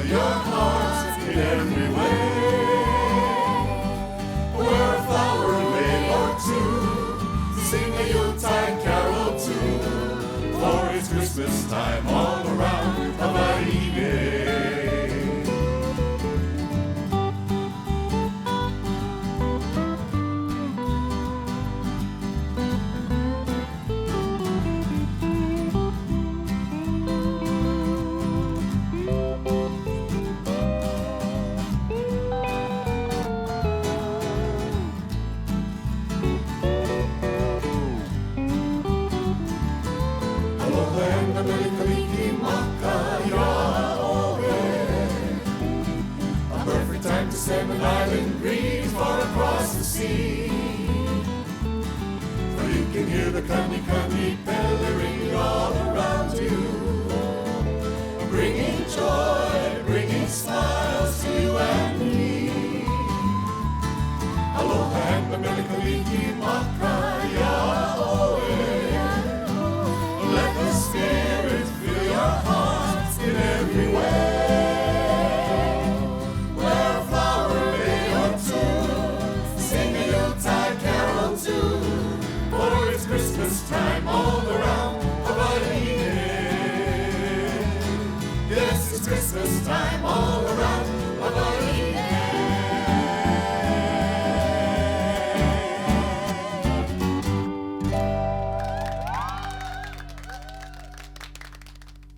your heart in every way. Wear a flower lei or two, sing a Yuletide carol too, for it's Christmas time all around Hawaii. A perfect time to send an island breeze far across the sea. For you can hear the kani kani bellering all around you, bringing joy, bringing smiles to you and me. Aloha and the melikaliki makaya oe. Let the spirit fill your hearts in every way. Wear a flower lei or two, sing a Yuletide carol too, for it's Christmas time all around Hawaii. Yes, it's Christmas time all around Hawaii.